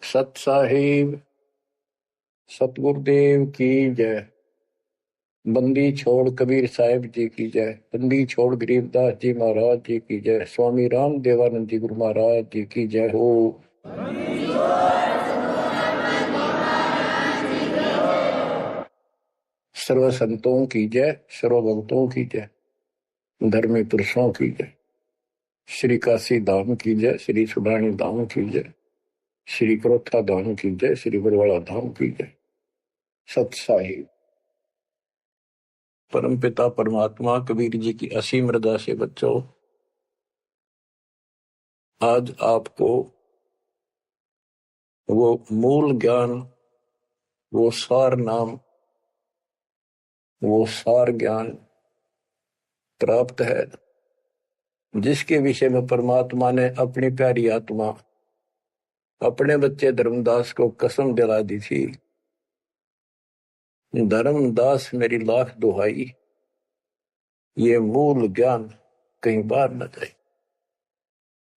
सत साहिब सतगुरुदेव की जय। बंदी छोड़ कबीर साहिब जी की जय। बंदी छोड़ गरीबदास जी महाराज जी की जय। स्वामी राम देवानंद जी गुरु महाराज जी की जय हो। सर्व संतों की जय, सर्व भक्तों की जय, धर्मी पुरुषों की जय। श्री काशी धाम की जय, श्री सुडानी धाम की जय, श्री क्रोथा धाम की जय, श्री बरवाड़ा धाम की जय। सत साहिब परमपिता परमात्मा कबीर जी की असीम रजा से बच्चों, आज आपको वो मूल ज्ञान, वो सार नाम, वो सार ज्ञान प्राप्त है, जिसके विषय में परमात्मा ने अपनी प्यारी आत्मा अपने बच्चे धर्मदास को कसम दिला दी थी। धर्मदास मेरी लाख दुहाई, ये मूल ज्ञान कहीं बाहर न जाए।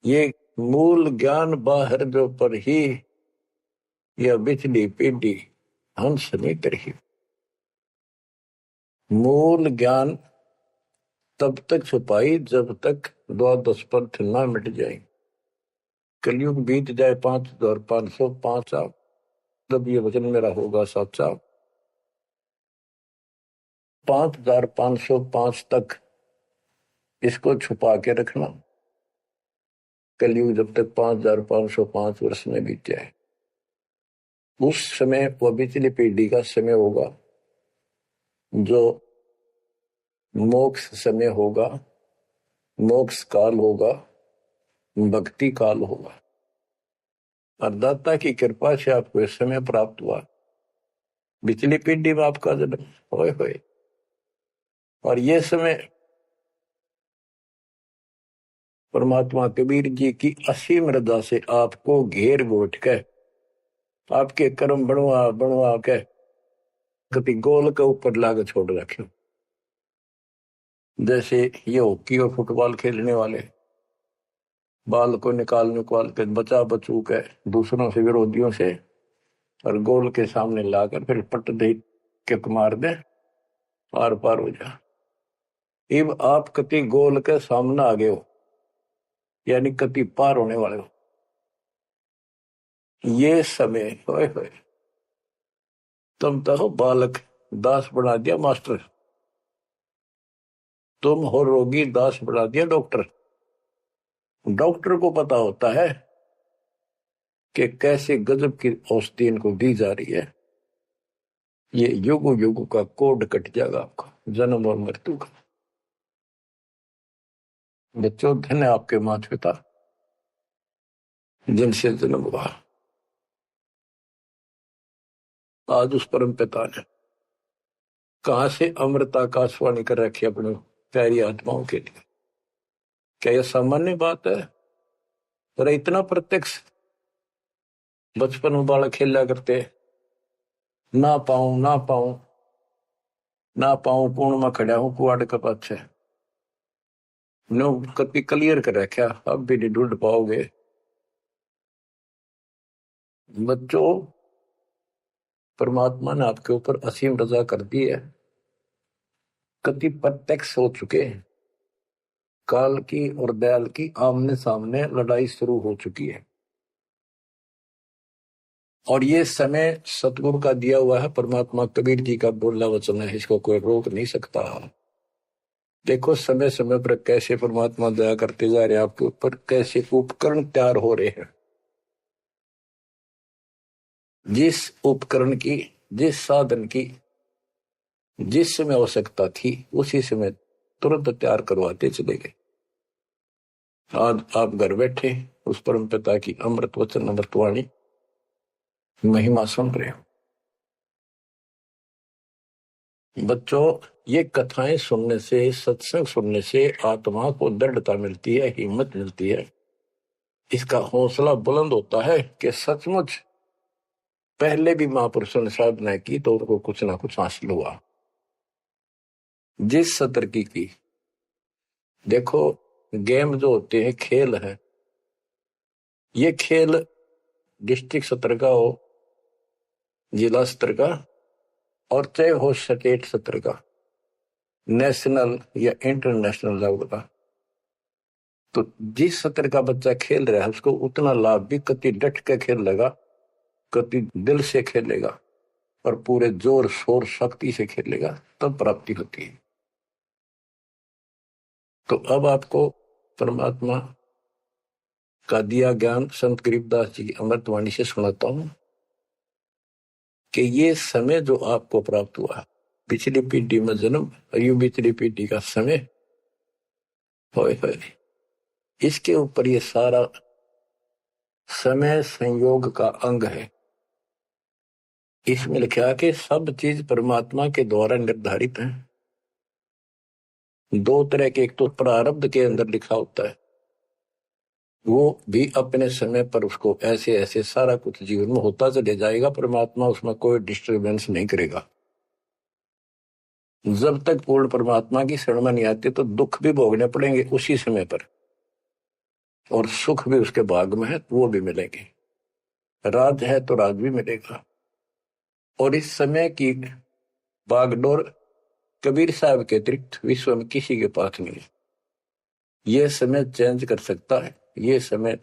ये मूल ज्ञान बाहर जो पर ही यह बिचली पीढ़ी हंस नहीं करी। मूल ज्ञान तब तक छुपाई जब तक द्वादश पंथ न मिट जाए। कलयुग बीत जाए 5505 साल, तब ये वचन मेरा होगा साचा। 5505 तक इसको छुपा के रखना। कलयुग जब तक 5505 वर्ष में बीत जाए, उस समय वह बिचली पीढ़ी का समय होगा जो मोक्ष समय होगा, मोक्ष काल होगा, भक्ति काल होगा। और दाता की कृपा से आपको इस समय प्राप्त हुआ। बिचली पीढ़ी में आपका जन्म होए और ये समय परमात्मा कबीर जी की असीम रजा से आपको घेर घोट के आपके कर्म बनवा बनवा के कभी गोल के ऊपर लाके छोड़ रखे। जैसे ये हॉकी और फुटबॉल खेलने वाले बाल को निकाल के बचा बचू के दूसरों से, विरोधियों से, और गोल के सामने लाकर फिर पट दे के मार दे, आर पार हो जा। अब आप कति गोल के सामने आ गए हो, यानी कति पार होने वाले हो। ये समय होए तुम तो बालक दास बना दिया मास्टर, तुम हो रोगी दास बना दिया डॉक्टर। डॉक्टर को पता होता है कि कैसे गजब की औषधि इनको दी जा रही है। ये युग युग का कोड कट जाएगा आपका, जन्म और मृत्यु का। बच्चों, धन्य आपके माता पिता जिनसे जन्म हुआ। आज उस परम पिता ने कहां से अमृत आकाशवाणी कर रखी अपनी प्यारी आत्माओं के लिए। क्या यह सामान्य बात है? अरे इतना प्रत्यक्ष बचपन में बालक खेला करते, ना पाऊं ना पाऊं ना पाऊं, पूर्ण में खड़ा हूं कुआड़ के पाछे, नो कति क्लियर कर रखा, अब भी नहीं ढूंढ पाओगे। बच्चों, परमात्मा ने आपके ऊपर असीम रजा कर दी है। कति प्रत्यक्ष हो चुके हैं। काल की और दयाल की आमने सामने लड़ाई शुरू हो चुकी है, और ये समय सतगुरु का दिया हुआ है, परमात्मा कबीर जी का बोला वचन है, इसको कोई रोक नहीं सकता। देखो समय समय पर कैसे परमात्मा दया करते जा रहे हैं आपके ऊपर, कैसे उपकरण तैयार हो रहे हैं। जिस उपकरण की, जिस साधन की जिस समय आवश्यकता थी, उसी समय तुरंत तैयार करवाते चले गए। आज आप घर बैठे उस परम पिता की अमृत वचन अमृतवाणी महिमा सुन रहे हो। बच्चों, ये कथाएं सुनने से, सत्संग सुनने से आत्मा को दृढ़ता मिलती है, हिम्मत मिलती है, इसका हौसला बुलंद होता है कि सचमुच पहले भी महापुरुषों ने साधना की तो उनको कुछ ना कुछ हासिल हुआ। जिस सत्र की देखो, गेम जो होते हैं, खेल है, ये खेल डिस्ट्रिक्ट स्तर का हो, जिला स्तर का, और चाहे हो स्टेट स्तर का, नेशनल या इंटरनेशनल लेवल का, तो जिस स्तर का बच्चा खेल रहा है उसको उतना लाभ भी कति डट के खेलेगा, कति दिल से खेलेगा और पूरे जोर शोर शक्ति से खेलेगा, तब प्राप्ति होती है। तो अब आपको परमात्मा का दिया ज्ञान संत गरीबदास जी की अमृतवाणी से सुनाता हूं कि ये समय जो आपको प्राप्त हुआ, पिछली पीढ़ी में जन्म और यू पिछली पीढ़ी का समय, होए होए, इसके ऊपर ये सारा समय संयोग का अंग है। इसमें लिखा कि सब चीज परमात्मा के द्वारा निर्धारित है। दो तरह के, एक तो प्रारब्ध के अंदर लिखा होता है, वो भी अपने समय पर उसको ऐसे ऐसे सारा कुछ जीवन में होता चले जाएगा, परमात्मा उसमें कोई डिस्टर्बेंस नहीं करेगा। जब तक पूर्ण परमात्मा की शरण में नहीं आते तो दुख भी भोगने पड़ेंगे उसी समय पर, और सुख भी उसके भाग में है तो वो भी मिलेंगे, राज है तो राज भी मिलेगा। और इस समय की बागडोर कबीर साहब के अतिरिक्त विश्व में किसी के पास नहीं है। यह समय चेंज कर सकता है, ये समय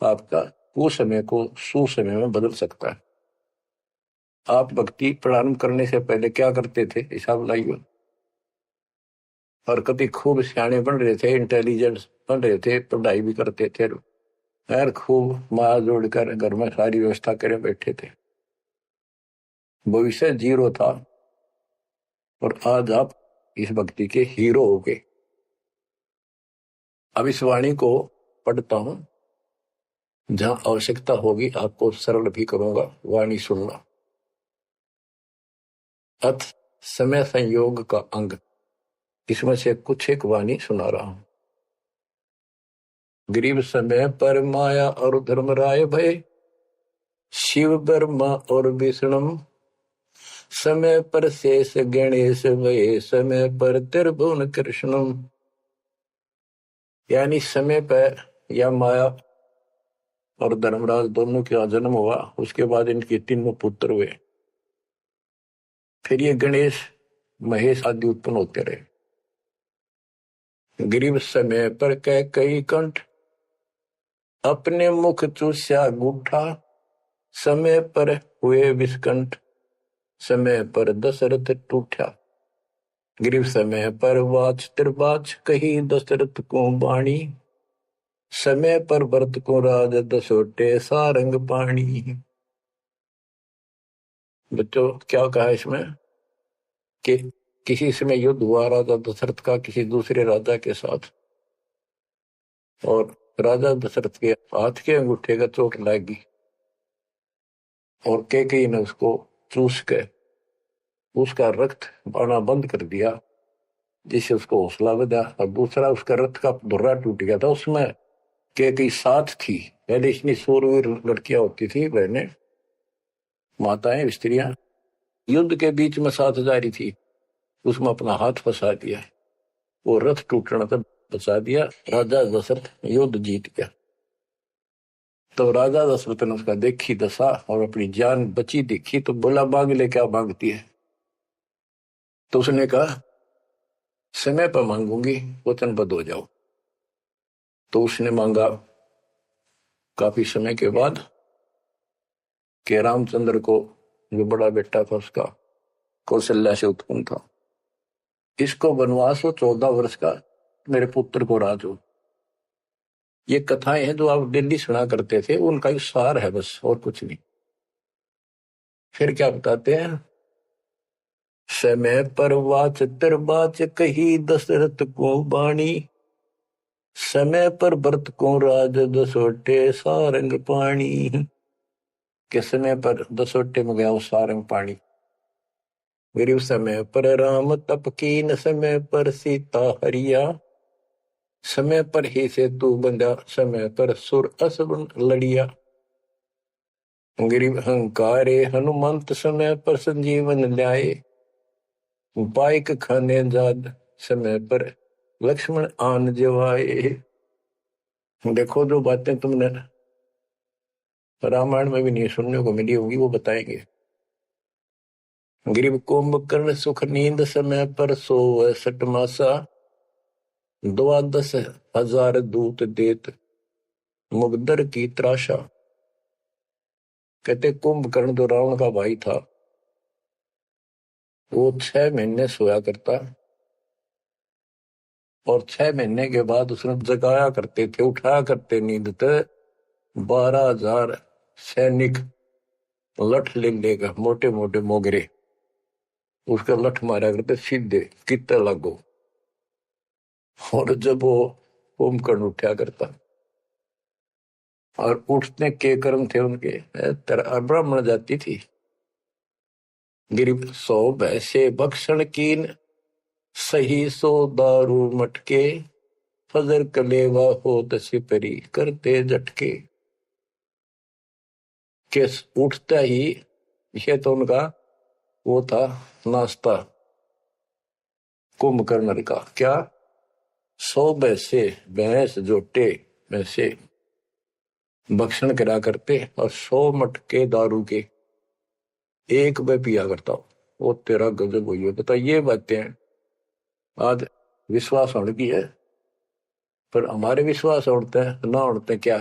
आपका कुसमय को सुसमय में बदल सकता है। आप भक्ति प्रारंभ करने से पहले क्या करते थे, हिसाब लाइए। और कभी खूब सियाने बन रहे थे, इंटेलिजेंस बन रहे थे, पढ़ाई भी करते थे, यार खूब माँ जोड़कर घर में सारी व्यवस्था करे बैठे थे, भविष्य जीरो था। और आज आप इस भक्ति के हीरो हो गए। अब इस वाणी को पढ़ता हूं, जहां आवश्यकता होगी आपको सरल भी करूंगा, वाणी सुनना। अथ समय संयोग का अंग, इसमें से कुछ एक वाणी सुना रहा हूं। गरीब समय पर माया और धर्मराय भय, शिव ब्रह्मा और विष्णु, समय पर शेष गणेश भय, समय पर त्रिभुवन कृष्णम। यानी समय पर या माया और धर्मराज दोनों का जन्म हुआ, उसके बाद इनके तीनों पुत्र हुए, फिर ये गणेश महेश आदि उत्पन्न होते रहे। गरीब समय पर कह कई कंठ, अपने मुख चूस्या गूठा, समय पर हुए विस्कंठ, समय पर दशरथ टूठा। गरीब समय पर वाच त्रिबाच, कही दशरथ को बाणी, समय पर भरत को राज दसोटे सारंग पाणी। बच्चों क्या कहा इसमें कि किसी समय युद्ध हुआ राजा दशरथ का किसी दूसरे राजा के साथ, और राजा दशरथ के हाथ के अंगूठे का चोट लगी और कैकेयी ने उसको चूस के उसका रक्त आना बंद कर दिया, जिससे उसको हौसला बढ़ा। और दूसरा उसका रथ का धुर्रा टूट गया था, उसमें कैकेयी साथ थी। पहले इतनी सूरवीर लड़कियां होती थी, बहनें, माताएं, स्त्रियां, युद्ध के बीच में साथ जा रही थी, उसमें अपना हाथ फंसा दिया, वो रथ टूटने तक बचा दिया, राजा दशरथ युद्ध जीत गया। तो राजा दशरथ ने उसका देखी दशा और अपनी जान बची देखी, तो बोला मांग ले, क्या मांगती है? तो उसने कहा समय पर मांगूंगी, वचनबद्ध हो जाओ। तो उसने मांगा काफी समय के बाद कि रामचंद्र को, जो बड़ा बेटा था उसका, कौशल्या से उत्पन्न था, इसको वनवास हो 14 वर्ष का, मेरे पुत्र को राज हो। ये कथाएं हैं जो आप दिल्ली सुना करते थे, उनका एक सार है बस, और कुछ नहीं। फिर क्या बताते हैं, समय पर वाच त्रिबाच, कही दशरथ को बाणी, समय पर भरत को राज दसोटे सारंग पाणी। के समय पर दसोटे में गया वो सारंग पाणी। गरीब समय पर राम तप कीन, समय पर सीता हरिया, समय पर ही से तू बंधा, समय पर सुर असुर लड़िया। गरीब हंकारे हनुमंत, समय पर संजीवन ल्याए, बाइक खाने जाद, समय पर लक्ष्मण आन जवाए। देखो जो बातें तुमने रामायण में भी नहीं सुनने को मिली होगी, वो बताएंगे। ग्रीव कुंभकर्ण सुख नींद समय पर सोवै सठ मासा, 12,000 दूत देत मुगदर की त्राशा। कहते कुंभकर्ण जो रावण का भाई था, वो 6 महीने सोया करता, और 6 महीने के बाद उसने जगाया करते थे, उठाया करते नींद थे 12,000 सैनिक लठ ले लेकर, मोटे मोटे मोगरे, उसका लठ मारा करते सीधे कितने लागो। और जब वो कुंभकर्ण उठा करता, और उठने के कर्म थे उनके, ब्राह्मण जाति थी। गिरिप सो भैसे भक्षण कीन, सही सो दारू मटके, फजर कलेवा हो सिपरी करते झटके। के उठता ही, ये तो उनका वो था नाश्ता कुंभकर्ण का। क्या? 100 भैंसे, भैंस जोटे वैसे भक्षण करा करते, और 100 मटके दारू के एक में पिया करता। वो तेरा गजब हुई है। बता, ये बातें आज विश्वास होने की है, पर हमारे विश्वास उड़ते हैं ना उड़ते क्या।